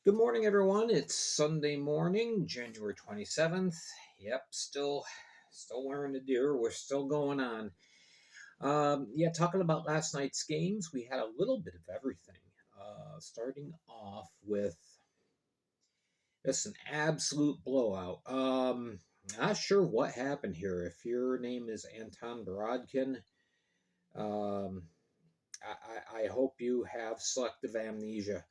Good morning, everyone. It's Sunday morning, January 27th. Yep, still wearing the deer. We're still going on. Yeah, talking about last night's games, we had a little bit of everything. Starting off with just an absolute blowout. Not sure what happened here. If your name is Anton Borodkin, um, I hope you have selective amnesia.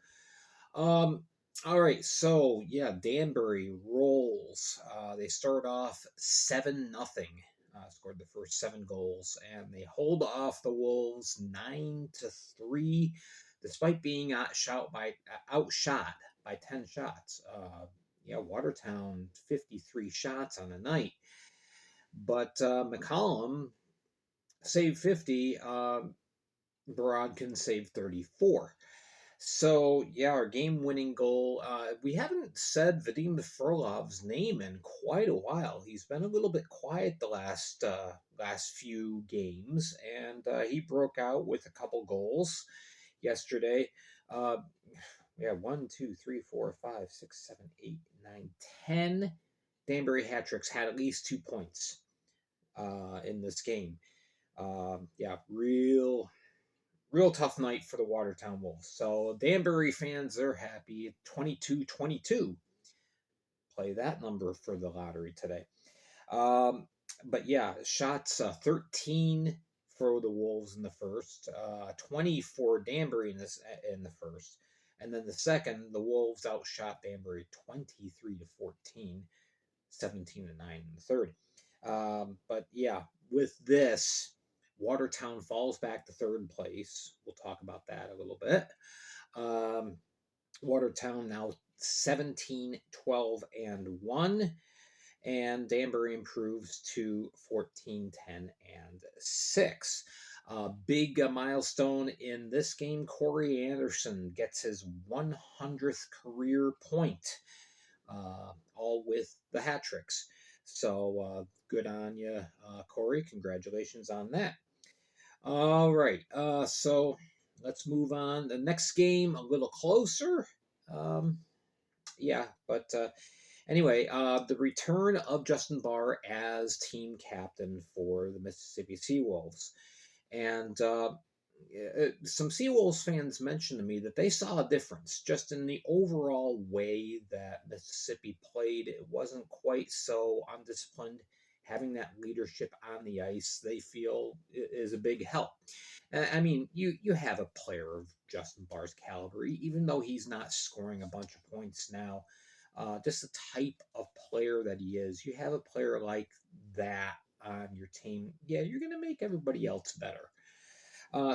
Um, all right, so yeah, Danbury rolls. They start off 7-0. Scored the first 7 goals, and they hold off the Wolves 9-3, despite being outshot by 10 shots. Yeah, Watertown 53 shots on the night, but McCollum saved 50. Borodkin saved 34. So yeah, our game-winning goal. We haven't said Vadim Furlov's name in quite a while. He's been a little bit quiet the last few games, and he broke out with a couple goals yesterday. Uh, yeah, 1, 2, 3, 4, 5, 6, 7, 8, 9, 10. Danbury hat tricks had at least 2 points in this game. Yeah, real tough night for the Watertown Wolves. So Danbury fans, they're happy. 22-22. Play that number for the lottery today. Um, but yeah, shots 13 for the Wolves in the first, 20 for Danbury in the first, and then the second, the Wolves outshot Danbury 23-14, 17-9 in the third. But yeah, with this, Watertown falls back to third place. We'll talk about that a little bit. Um, Watertown now 17-12-1, and Danbury improves to 14-10-6. Big milestone in this game. Corey Anderson gets his 100th career point, all with the hat tricks. So good on you, Corey. Congratulations on that. All right. So let's move on. The next game, a little closer. Um, yeah, but anyway, the return of Justin Barr as team captain for the Mississippi Seawolves. And some Seawolves fans mentioned to me that they saw a difference just in the overall way that Mississippi played. It wasn't quite so undisciplined. Having that leadership on the ice, they feel is a big help. I mean, you have a player of Justin Barr's caliber, even though he's not scoring a bunch of points now. Just the type of player that he is, you have a player like that on your team. Yeah, you're going to make everybody else better.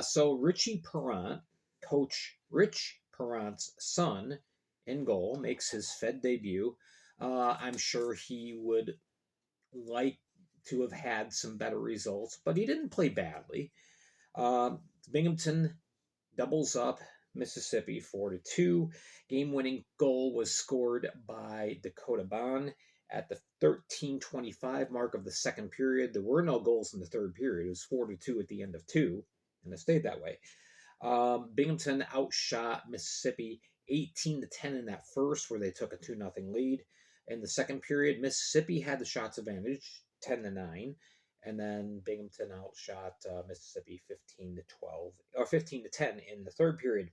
So Richie Perrant, Coach Rich Perrant's son, in goal, makes his Fed debut. I'm sure he would like to have had some better results, but he didn't play badly. Binghamton doubles up Mississippi 4-2. Game-winning goal was scored by Dakota Bond at the 13:25 mark of the second period. There were no goals in the third period. It was 4-2 at the end of two, and it stayed that way. Binghamton outshot Mississippi 18-10 in that first, where they took a 2-0 lead. In the second period, Mississippi had the shots advantage, 10-9, and then Binghamton outshot Mississippi 15-12 or 15-10 in the third period.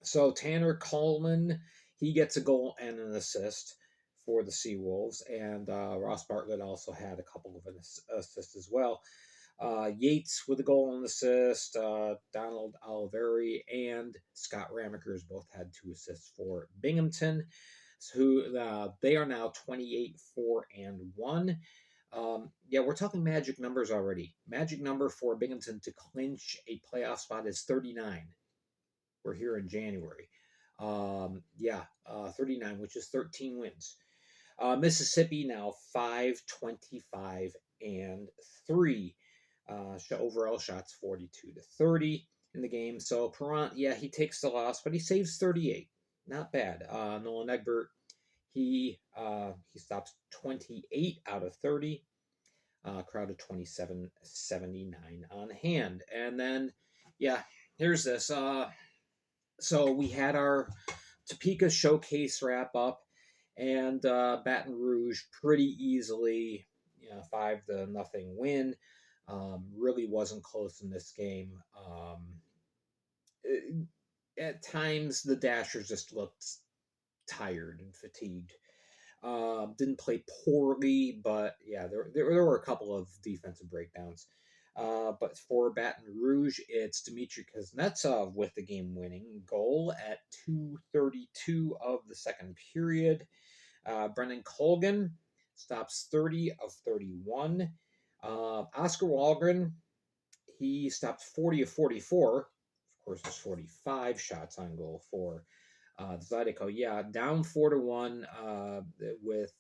So Tanner Coleman, he gets a goal and an assist for the Seawolves, and Ross Bartlett also had a couple of assists as well. Yates with a goal and assist, Donald Oliveri and Scott Ramekers both had 2 assists for Binghamton, who they are now 28-4-1. Yeah, we're talking magic numbers already. Magic number for Binghamton to clinch a playoff spot is 39. We're here in January. 39, which is 13 wins. Mississippi now 5-25-3. Overall shots 42-30 in the game. So Perrant, yeah, he takes the loss, but he saves 38. Not bad. Nolan Egbert, he stops 28 out of 30. Crowd of 27.79 on hand. And then, yeah, here's this. So we had our Topeka showcase wrap up, and Baton Rouge pretty easily, 5-0 win. Really wasn't close in this game. At times, the Dashers just looked tired and fatigued. Didn't play poorly, but yeah, there were a couple of defensive breakdowns. But for Baton Rouge, it's Dmitry Kuznetsov with the game-winning goal at 2:32 of the second period. Brendan Colgan stops 30 of 31. Oscar Walgren, he stopped 40 of 44. Of course, there's 45 shots on goal for Zydeco. Yeah, down 4-1 with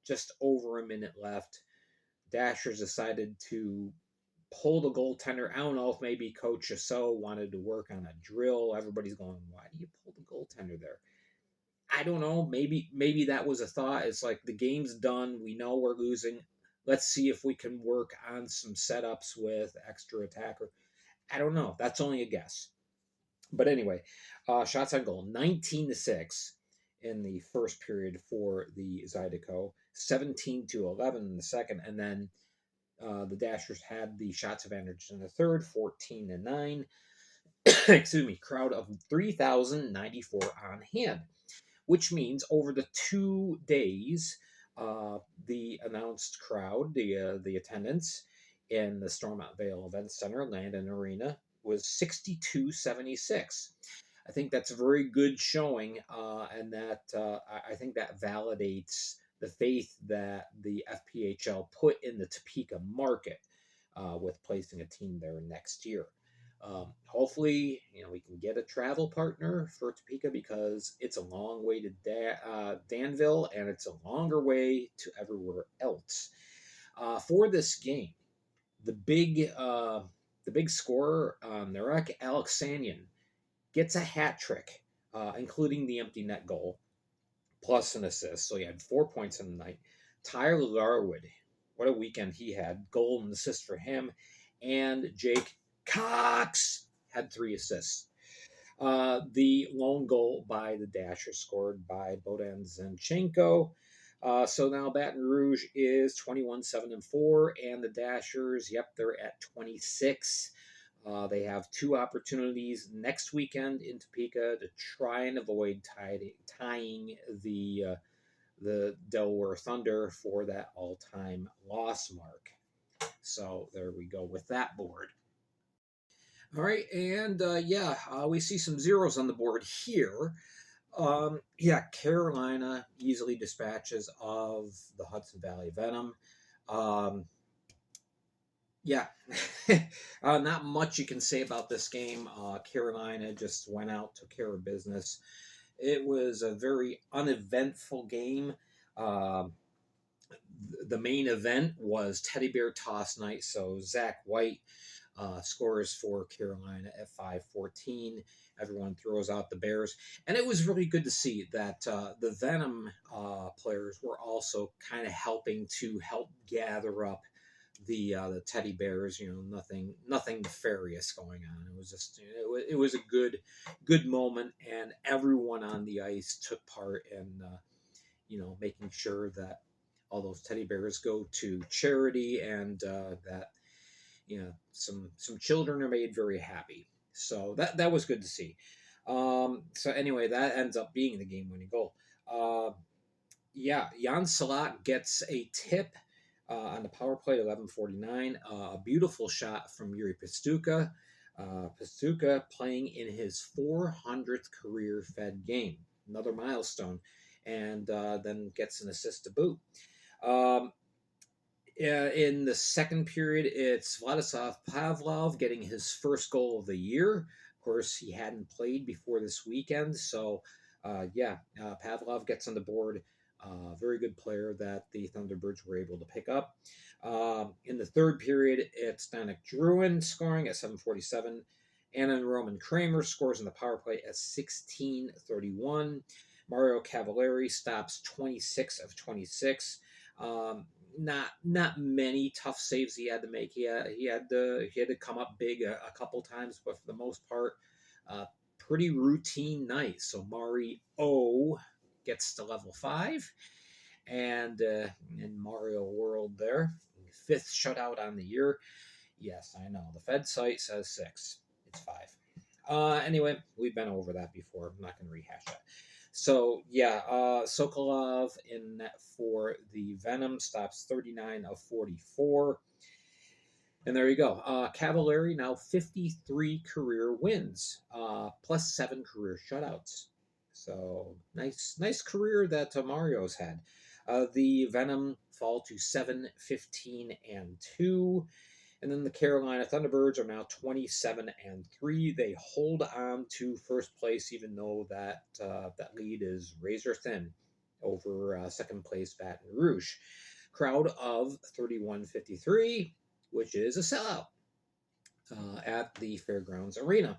just over a minute left. Dashers decided to pull the goaltender. I don't know if maybe Coach Chassot wanted to work on a drill. Everybody's going, why do you pull the goaltender there? I don't know. Maybe that was a thought. It's like the game's done. We know we're losing. Let's see if we can work on some setups with extra attacker. I don't know. That's only a guess. But anyway, shots on goal 19-6 in the first period for the Zydeco, 17-11 in the second, and then the Dashers had the shots advantage in the third, 14-9. Excuse me, crowd of 3,094 on hand, which means over the 2 days, the announced crowd, the attendance in the Stormont Vale Event Center, Landon Arena, was 6276. I think that's a very good showing, and that I think that validates the faith that the FPHL put in the Topeka market with placing a team there next year. Hopefully, we can get a travel partner for Topeka because it's a long way to Danville and it's a longer way to everywhere else. For this game, the big scorer, Narek Alexanian, gets a hat trick, including the empty net goal, plus an assist. So he had 4 points in the night. Tyler Larwood, what a weekend he had. Goal and assist for him. And Jake Cox had 3 assists. The lone goal by the Dashers scored by Bodan Zinchenko. So now Baton Rouge is 21-7-4, and the Dashers, they're at 26. They have 2 opportunities next weekend in Topeka to try and avoid tying the Delaware Thunder for that all-time loss mark. So there we go with that board. All right, and we see some zeros on the board here. Carolina easily dispatches of the Hudson Valley Venom. Not much you can say about this game. Carolina just went out, took care of business. It was a very uneventful game. The main event was Teddy Bear Toss Night, so Zach White scores for Carolina at 5:14. Everyone throws out the Bears. And it was really good to see that the Venom players were also kind of helping to help gather up the teddy bears. Nothing nefarious going on. It was just it was a good moment, and everyone on the ice took part in making sure that all those teddy bears go to charity, and that some children are made very happy. So that was good to see. So anyway, that ends up being the game-winning goal. Jan Salat gets a tip on the power play, 11:49. A beautiful shot from Yuri Pastuka. Pastuka playing in his 400th career Fed game, another milestone, and then gets an assist to boot. In the second period, it's Vladislav Pavlov getting his first goal of the year. Of course, he hadn't played before this weekend, so Pavlov gets on the board. Very good player that the Thunderbirds were able to pick up. In the third period, it's Danik Druin scoring at 7:47. And then Roman Kramer scores in the power play at 16:31. Mario Cavallari stops 26 of 26. Not many tough saves he had to make. He had to come up big a couple times, but for the most part, pretty routine night. So Mari-O gets to level 5, and in Mario World there, 5th shutout on the year. Yes, I know. The Fed site says 6. It's 5. Anyway, we've been over that before. I'm not going to rehash that. So, yeah, Sokolov in net for the Venom stops 39 of 44. And there you go. Cavallari now 53 career wins, plus 7 career shutouts. So nice career that Mario's had. The Venom fall to 7, 15, and 2. And then the Carolina Thunderbirds are now 27 and 3. They hold on to first place, even though that lead is razor thin over second place Baton Rouge. Crowd of 3153, which is a sellout at the Fairgrounds Arena.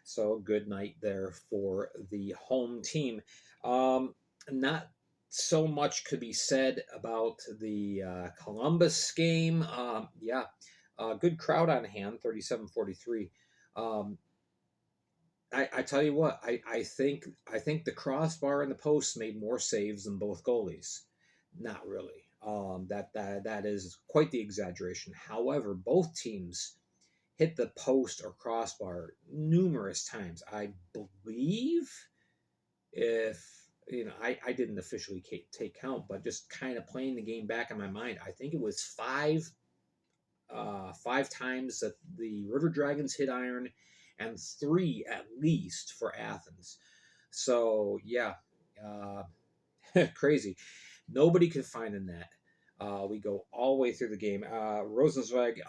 So good night there for the home team. Not so much could be said about the Columbus game. Good crowd on hand, 37-43. I tell you what, I think the crossbar and the post made more saves than both goalies. Not really. That is quite the exaggeration. However, both teams hit the post or crossbar numerous times. I believe, if I didn't officially take count, but just kind of playing the game back in my mind, I think it was five times that the River Dragons hit iron, and 3 at least for Athens. So yeah, crazy. Nobody could find a net. We go all the way through the game. Rosenzweig,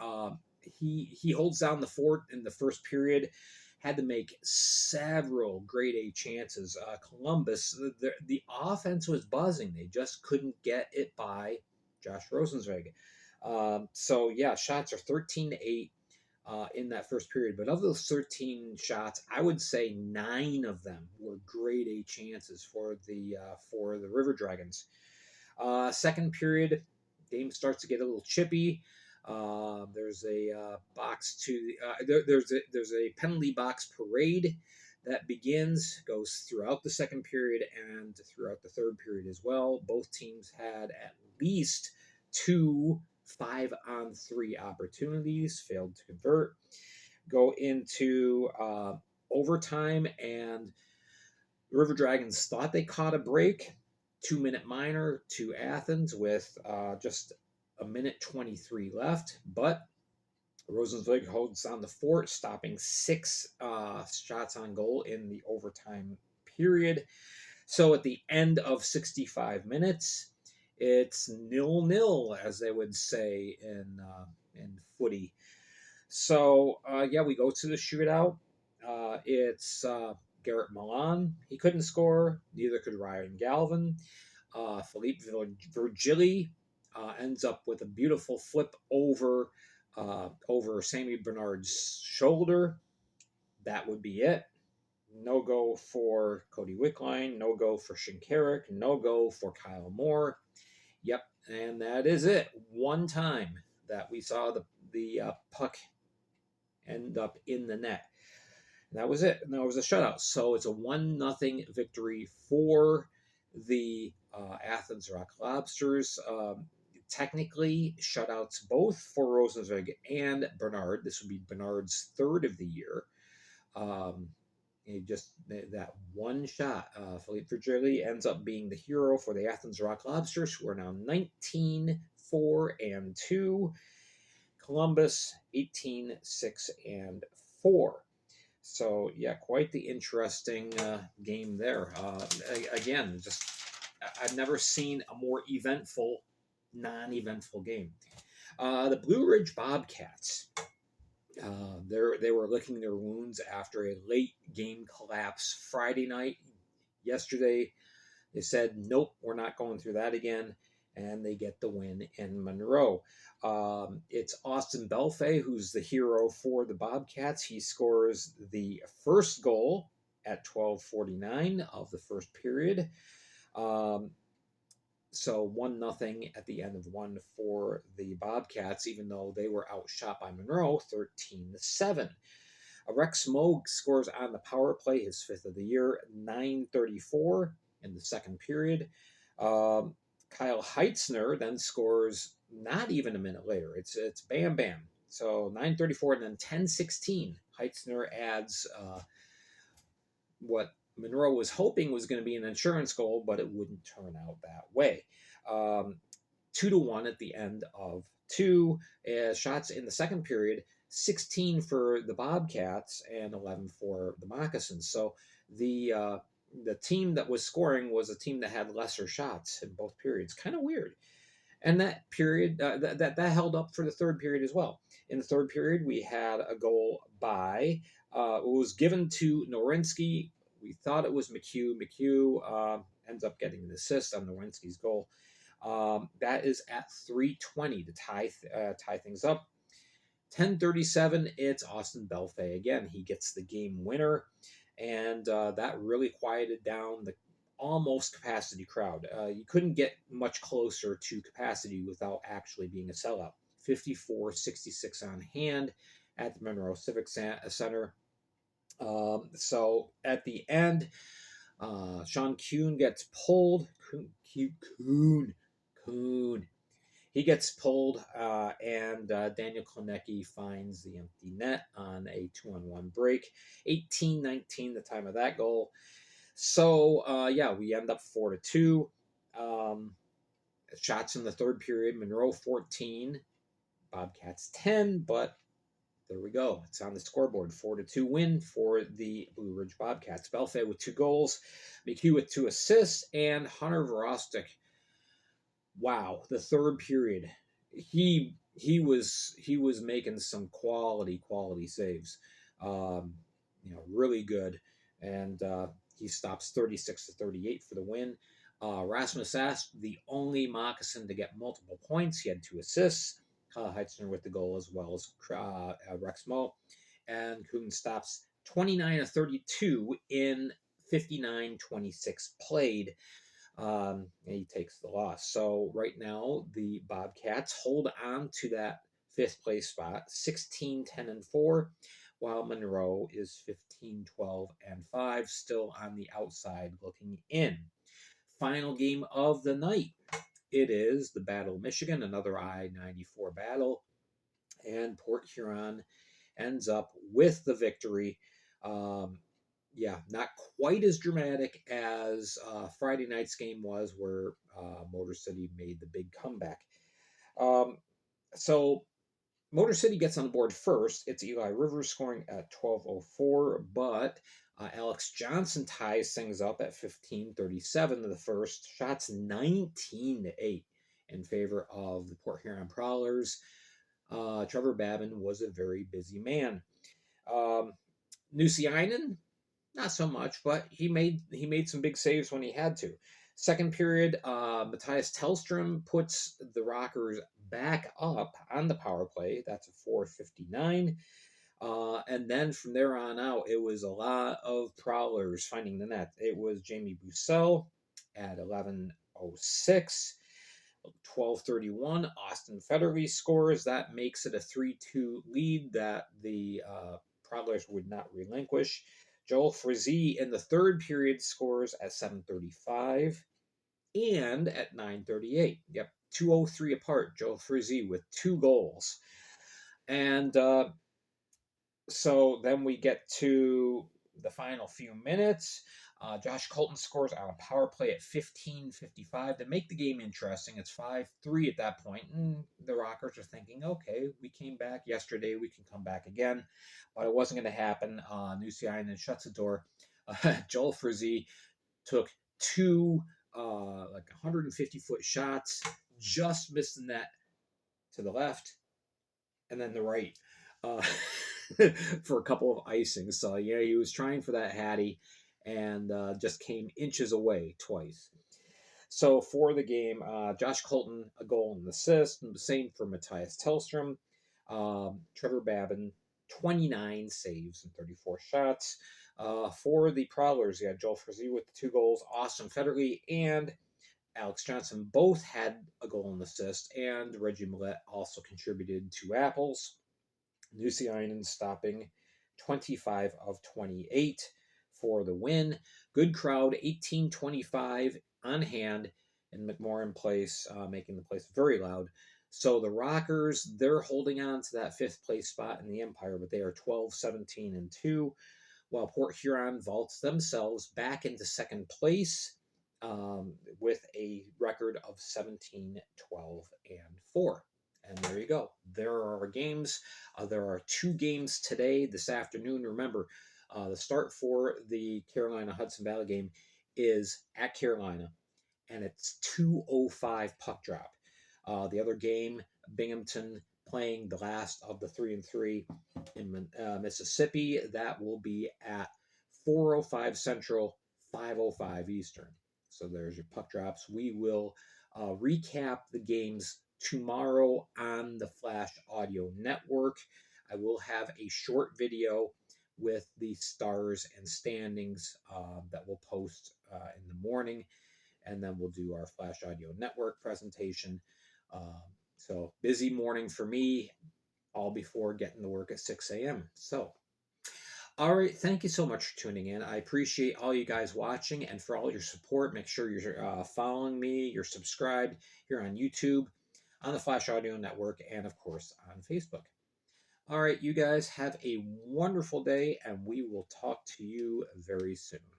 he holds down the fort in the first period. Had to make several grade A chances. Columbus, the offense was buzzing. They just couldn't get it by Josh Rosenzweig. So yeah, shots are 13-8 in that first period. But of those 13 shots, I would say 9 of them were grade A chances for the River Dragons. Second period, game starts to get a little chippy. There's a there's a penalty box parade that goes throughout the second period and throughout the third period as well. Both teams had at least 2 5-on-3 opportunities, failed to convert. Go into overtime, and the River Dragons thought they caught a break. 2-minute minor to Athens with just a minute 23 left, but Rosenzweig holds on the fort, stopping 6 shots on goal in the overtime period. So at the end of 65 minutes, it's 0-0, as they would say in footy. So we go to the shootout. It's Garrett Milan. He couldn't score. Neither could Ryan Galvin. Philippe Virgili ends up with a beautiful flip over Sammy Bernard's shoulder. That would be it. No go for Cody Wickline. No go for Shinkarik. No go for Kyle Moore. Yep, and that is it. One time that we saw the puck end up in the net. And that was it. And that was a shutout. So it's a 1-0 victory for the Athens Rock Lobsters. Technically, shutouts both for Rosenzweig and Bernard. This would be Bernard's 3rd of the year. Just that one shot. Philippe Virgili ends up being the hero for the Athens Rock Lobsters, who are now 19-4-2. Columbus 18-6-4. So yeah, quite the interesting game there. Again, just I've never seen a more non-eventful game. The Blue Ridge Bobcats. They were licking their wounds after a late game collapse Friday night. Yesterday, they said, nope, we're not going through that again, and they get the win in Monroe. It's Austin Bellefeuille who's the hero for the Bobcats. He scores the first goal at 12:49 of the first period. So 1-0 at the end of one for the Bobcats, even though they were outshot by Monroe 13-7. Rex Moog scores on the power play, his 5th of the year, 9:34 in the second period. Um, Kyle Heitzner then scores not even a minute later. It's bam bam. So 9:34 and then 10:16. Heitzner adds what Monroe was hoping was going to be an insurance goal, but it wouldn't turn out that way. 2-1 at the end of two shots in the second period. 16 for the Bobcats and 11 for the Moccasins. So the team that was scoring was a team that had lesser shots in both periods. Kind of weird. And that period that held up for the third period as well. In the third period, we had a goal by it was given to Nowinski. We thought it was McHugh. McHugh ends up getting an assist on Nowinski's goal. That is at 3:20 to tie things up. 10:37, it's Austin Bellefeuille again. He gets the game winner, and that really quieted down the almost capacity crowd. You couldn't get much closer to capacity without actually being a sellout. 54-66 on hand at the Monroe Civic Center. So at the end, Sean Kuhn gets pulled. Kuhn. He gets pulled, and Daniel Konecki finds the empty net on a 2-on-1 break. 18-19, the time of that goal. So, we end up 4-2. Shots in the third period, Monroe 14, Bobcats 10, but there we go. It's on the scoreboard. 4-2 win for the Blue Ridge Bobcats. Bellefeuille with 2 goals, McHugh with 2 assists, and Hunter Verostek. Wow, the third period, he was making some quality saves. Really good, and he stops 36-38 for the win. Rasmus Asp, the only Moccasin to get multiple points. He had 2 assists. Kyle Heitzner with the goal as well as Rex Mo. And Kuhn stops 29-32 in 59-26 played. And he takes the loss. So right now, the Bobcats hold on to that 5th place spot, 16-10-4, while Monroe is 15-12-5, still on the outside looking in. Final game of the night. It is the Battle of Michigan, another I-94 battle, and Port Huron ends up with the victory. Not quite as dramatic as Friday night's game was, where Motor City made the big comeback. So Motor City gets on the board first. It's Eli Rivers scoring at 12:04, but Alex Johnson ties things up at 15:37 of the first. Shots 19-8 in favor of the Port Huron Prowlers. Trevor Babin was a very busy man. Nusiainen, not so much, but he made some big saves when he had to. Second period, Matthias Tellstrom puts the Rockers back up on the power play. That's a 4:59. And then from there on out, it was a lot of Prowlers finding the net. It was Jamie Bussell at 11:06. 12:31, Austin Federley scores. That makes it a 3-2 lead that the Prowlers would not relinquish. Joel Frizzy in the third period scores at 7:35 and at 9:38. Yep, 2:03 apart. Joel Frizzy with 2 goals. And so then we get to the final few minutes. Josh Colton scores on a power play at 15:55 to make the game interesting. It's 5-3 at that point, and the Rockers are thinking, okay, we came back yesterday, we can come back again, but it wasn't going to happen. Nusiainen shuts the door. Joel Frizzy took 2 150-foot shots, just missed the net to the left, and then the right for a couple of icings. So he was trying for that Hattie, and just came inches away twice. So for the game, Josh Colton, a goal and an assist, and the same for Matthias Tellstrom. Trevor Babin, 29 saves and 34 shots. For the Prowlers, you had Joel Frizzy with the 2 goals, Austin Federley and Alex Johnson both had a goal and assist, and Reggie Millette also contributed 2 apples. Nusiainen stopping 25 of 28 for the win. Good crowd, 1825 on hand in McMorran Place, making the place very loud. So the Rockers, they're holding on to that fifth place spot in the Empire, but they are 12, 17, and 2, while Port Huron vaults themselves back into second place with a record of 17, 12, and 4. And there you go. There are our games. There are 2 games today, this afternoon. Remember, the start for the Carolina Hudson Valley game is at Carolina, and it's 2:05 puck drop. The other game, Binghamton playing the last of the 3 and 3 in Mississippi. That will be at 4:05 Central, 5:05 Eastern. So there's your puck drops. We will recap the games tomorrow on the Flash Audio Network. I will have a short video with the stars and standings that we'll post in the morning, and then we'll do our Flash Audio Network presentation. So busy morning for me, all before getting to work at 6 a.m. So, all right, thank you so much for tuning in. I appreciate all you guys watching and for all your support. Make sure you're following me, you're subscribed here on YouTube, on the Flash Audio Network, and of course on Facebook. All right, you guys have a wonderful day, and we will talk to you very soon.